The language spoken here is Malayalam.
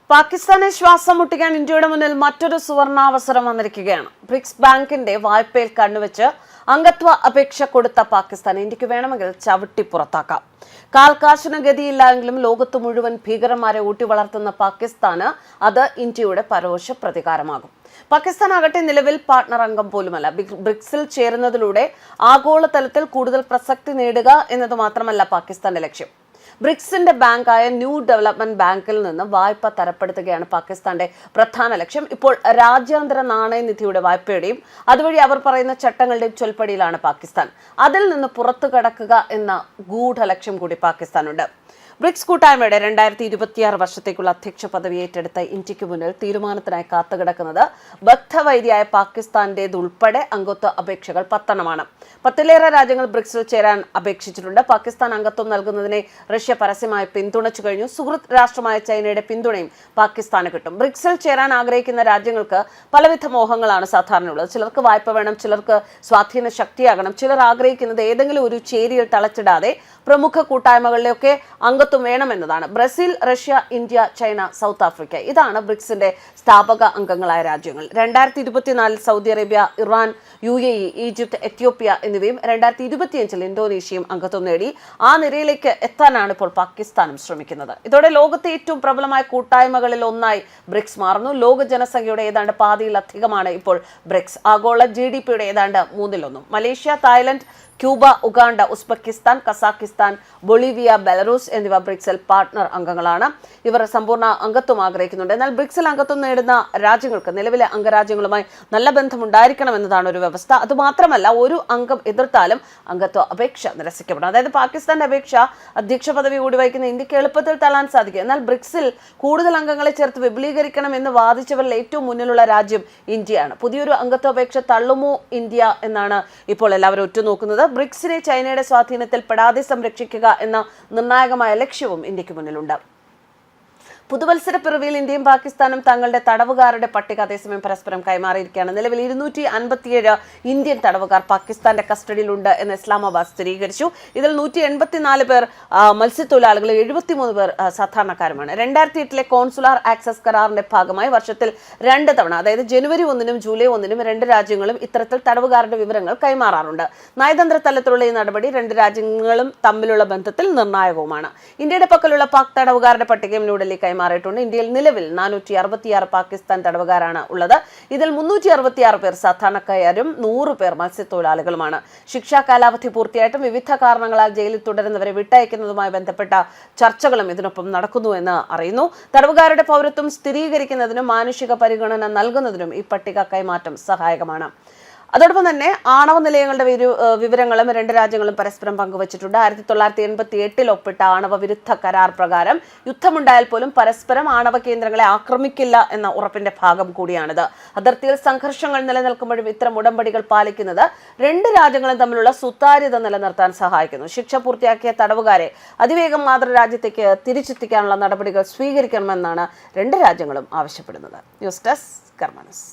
പാകിസ്ഥാനെ ശ്വാസം മുട്ടിക്കാൻ ഇന്ത്യയുടെ മുന്നിൽ മറ്റൊരു സുവർണാവസരം വന്നിരിക്കുകയാണ്. ബ്രിക്സ് ബാങ്കിന്റെ വായ്പയിൽ കണ്ണുവെച്ച് അംഗത്വ അപേക്ഷ കൊടുത്ത പാകിസ്ഥാൻ ഇന്ത്യക്ക് വേണമെങ്കിൽ ചവിട്ടി പുറത്താക്കാം. കാൽക്കാശിന് ഗതിയില്ല എങ്കിലും ലോകത്ത് മുഴുവൻ ഭീകരന്മാരെ ഊട്ടി വളർത്തുന്ന പാകിസ്ഥാന് അത് ഇന്ത്യയുടെ പരോക്ഷ പ്രതികാരമാകും. പാകിസ്ഥാൻ ആകട്ടെ നിലവിൽ പാർട്ണർ അംഗം പോലുമല്ല. ബ്രിക്സിൽ ചേരുന്നതിലൂടെ ആഗോളതലത്തിൽ കൂടുതൽ പ്രസക്തി നേടുക എന്നത് മാത്രമല്ല പാകിസ്ഥാന്റെ ലക്ഷ്യം. ബ്രിക്സിന്റെ ബാങ്കായ ന്യൂ ഡെവലപ്മെന്റ് ബാങ്കിൽ നിന്ന് വായ്പ തരപ്പെടുത്തുകയാണ് പാകിസ്ഥാന്റെ പ്രധാന ലക്ഷ്യം. ഇപ്പോൾ രാജ്യാന്തര നാണയനിധിയുടെ വായ്പയുടെയും അതുവഴി അവർ പറയുന്ന ചട്ടങ്ങളുടെയും ചൊൽപ്പടിയിലാണ് പാകിസ്ഥാൻ. അതിൽ നിന്ന് പുറത്തു കടക്കുക എന്ന ഗൂഢലക്ഷ്യം കൂടി പാകിസ്ഥാനുണ്ട്. ബ്രിക്സ് കൂട്ടായ്മയുടെ 2026 വർഷത്തേക്കുള്ള അധ്യക്ഷ പദവി ഏറ്റെടുത്ത ഇന്ത്യക്ക് മുന്നിൽ തീരുമാനത്തിനായി കാത്തുകിടക്കുന്നത് ബദ്ധവൈരിയായ പാകിസ്ഥാന്റേതുൾപ്പെടെ അംഗത്വ അപേക്ഷകൾ 10 10ലേറെ രാജ്യങ്ങൾ ബ്രിക്സിൽ ചേരാൻ അപേക്ഷിച്ചിട്ടുണ്ട്. പാകിസ്ഥാൻ അംഗത്വം നൽകുന്നതിനെ റഷ്യ പരസ്യമായി പിന്തുണച്ചു കഴിഞ്ഞു. സുഹൃത്ത് രാഷ്ട്രമായ ചൈനയുടെ പിന്തുണയും പാകിസ്ഥാന് കിട്ടും. ബ്രിക്സിൽ ചേരാൻ ആഗ്രഹിക്കുന്ന രാജ്യങ്ങൾക്ക് പലവിധ മോഹങ്ങളാണ് സാധാരണയുള്ളത്. ചിലർക്ക് വായ്പ വേണം, ചിലർക്ക് സ്വാധീന ശക്തിയാകണം, ചിലർ ആഗ്രഹിക്കുന്നത് ഏതെങ്കിലും ഒരു ചേരിയിൽ തളച്ചിടാതെ പ്രമുഖ കൂട്ടായ്മകളിലൊക്കെ അംഗത്വം വേണമെന്നതാണ്. Brazil, Russia, India, China, South Africa ഇതാണ് ബ്രിക്സിന്റെ സ്ഥാപക അംഗങ്ങളായ രാജ്യങ്ങൾ. 2024 Saudi Arabia, Iran, UAE, Egypt, Ethiopia എന്നിവയും 2025 ഇന്തോനേഷ്യയും അംഗത്വം നേടി. ആ നിരയിലേക്ക് എത്താനാണ് ഇപ്പോൾ പാകിസ്ഥാനും ശ്രമിക്കുന്നത്. ഇതോടെ ലോകത്തെ ഏറ്റവും പ്രബലമായ കൂട്ടായ്മകളിൽ ഒന്നായി ബ്രിക്സ് മാറുന്നു. ലോക ജനസംഖ്യയുടെ ഏതാണ്ട് പാതിയിലധികമാണ് ഇപ്പോൾ ബ്രിക്സ്. ആഗോള GDPയുടെ ഏതാണ്ട് 1/3. Malaysia, Thailand, Cuba, Uganda, Uzbekistan, Kazakhstan, Bolivia, Belarus എന്നിവ ബ്രിക്സിൽ പാർട്ണർ അംഗങ്ങളാണ്. ഇവർ സമ്പൂർണ്ണ അംഗത്വം ആഗ്രഹിക്കുന്നുണ്ട്. എന്നാൽ ബ്രിക്സിൽ അംഗത്വം നേടുന്ന രാജ്യങ്ങൾക്ക് നിലവിലെ അംഗരാജ്യങ്ങളുമായി നല്ല ബന്ധമുണ്ടായിരിക്കണമെന്നതാണ് ഒരു വ്യവസ്ഥ. അതുമാത്രമല്ല, ഒരു അംഗം എതിർത്താലും അംഗത്വ അപേക്ഷ നിരസിക്കപ്പെടും. അതായത് പാകിസ്ഥാന്റെ അപേക്ഷ അധ്യക്ഷ പദവി കൂടി വഹിക്കുന്ന ഇന്ത്യക്ക് എളുപ്പത്തിൽ തള്ളാൻ സാധിക്കും. എന്നാൽ ബ്രിക്സിൽ കൂടുതൽ അംഗങ്ങളെ ചേർത്ത് വിപുലീകരിക്കണം എന്ന് വാദിച്ചവരിൽ ഏറ്റവും മുന്നിലുള്ള രാജ്യം ഇന്ത്യയാണ്. പുതിയൊരു അംഗത്വ അപേക്ഷ തള്ളുമോ ഇന്ത്യ എന്നാണ് ഇപ്പോൾ എല്ലാവരും ഉറ്റുനോക്കുന്നത്. ബ്രിക്സിനെ ചൈനയുടെ സ്വാധീനത്തിൽ പെടാതെ സംരക്ഷിക്കുക എന്ന നിർണായകമായ ലക്ഷ്യവും ഇന്ത്യക്ക് മുന്നിലുണ്ട്. പുതുവത്സര പിറവിയിൽ ഇന്ത്യയും പാകിസ്ഥാനും തങ്ങളുടെ തടവുകാരുടെ പട്ടിക അതേസമയം പരസ്പരം കൈമാറിയിരിക്കുകയാണ്. നിലവിൽ 257 ഇന്ത്യൻ തടവുകാർ പാകിസ്ഥാന്റെ കസ്റ്റഡിയിലുണ്ട് എന്ന് ഇസ്ലാമാബാദ് സ്ഥിരീകരിച്ചു. ഇതിൽ 184 പേർ മത്സ്യത്തൊഴിലാളികൾ, 73 പേർ സാധാരണക്കാരുമാണ്. 2008 കോൺസുലാർ ആക്സസ് കരാറിന്റെ ഭാഗമായി വർഷത്തിൽ 2 തവണ, അതായത് ജനുവരി 1-നും ജൂലൈ 1-നും 2 രാജ്യങ്ങളും ഇത്തരത്തിൽ തടവുകാരുടെ വിവരങ്ങൾ കൈമാറാറുണ്ട്. നയതന്ത്ര തലത്തിലുള്ള ഈ നടപടി 2 രാജ്യങ്ങളും തമ്മിലുള്ള ബന്ധത്തിൽ നിർണായകവുമാണ്. ഇന്ത്യയുടെ പക്കലുള്ള പാക് തടവുകാരുടെ പട്ടികയും ന്യൂഡൽഹി മാറിയിട്ടുണ്ട്. ഇന്ത്യയിൽ നിലവിൽ 466 പാകിസ്ഥാൻ തടവുകാരാണ് ഉള്ളത്. ഇതിൽ 366 പേർ സാധാരണക്കാരും 100 പേർ മത്സ്യത്തൊഴിലാളികളുമാണ്. ശിക്ഷാ കാലാവധി പൂർത്തിയായിട്ടും വിവിധ കാരണങ്ങളാൽ ജയിലിൽ തുടരുന്നവരെ വിട്ടയക്കുന്നതുമായി ബന്ധപ്പെട്ട ചർച്ചകളും ഇതിനൊപ്പം നടക്കുന്നുവെന്ന് അറിയുന്നു. തടവുകാരുടെ പൗരത്വം സ്ഥിരീകരിക്കുന്നതിനും മാനുഷിക പരിഗണന നൽകുന്നതിനും ഈ പട്ടിക കൈമാറ്റം സഹായകമാണ്. അതോടൊപ്പം തന്നെ ആണവ നിലയങ്ങളുടെ വിവരങ്ങളും 2 രാജ്യങ്ങളും പരസ്പരം പങ്കുവച്ചിട്ടുണ്ട്. 1988 ഒപ്പിട്ട ആണവ വിരുദ്ധ കരാർ പ്രകാരം യുദ്ധമുണ്ടായാൽ പോലും പരസ്പരം ആണവ കേന്ദ്രങ്ങളെ ആക്രമിക്കില്ല എന്ന ഉറപ്പിന്റെ ഭാഗം കൂടിയാണിത്. അതിർത്തിയിൽ സംഘർഷങ്ങൾ നിലനിൽക്കുമ്പോഴും ഇത്തരം ഉടമ്പടികൾ പാലിക്കുന്നത് 2 രാജ്യങ്ങളും തമ്മിലുള്ള സുതാര്യത നിലനിർത്താൻ സഹായിക്കുന്നു. ശിക്ഷ പൂർത്തിയാക്കിയ തടവുകാരെ അതിവേഗം മാതൃരാജ്യത്തേക്ക് തിരിച്ചെത്തിക്കാനുള്ള നടപടികൾ സ്വീകരിക്കണമെന്നാണ് 2 രാജ്യങ്ങളും ആവശ്യപ്പെടുന്നത്. ന്യൂസ് ഡെസ്ക് കർമ്മ ന്യൂസ്.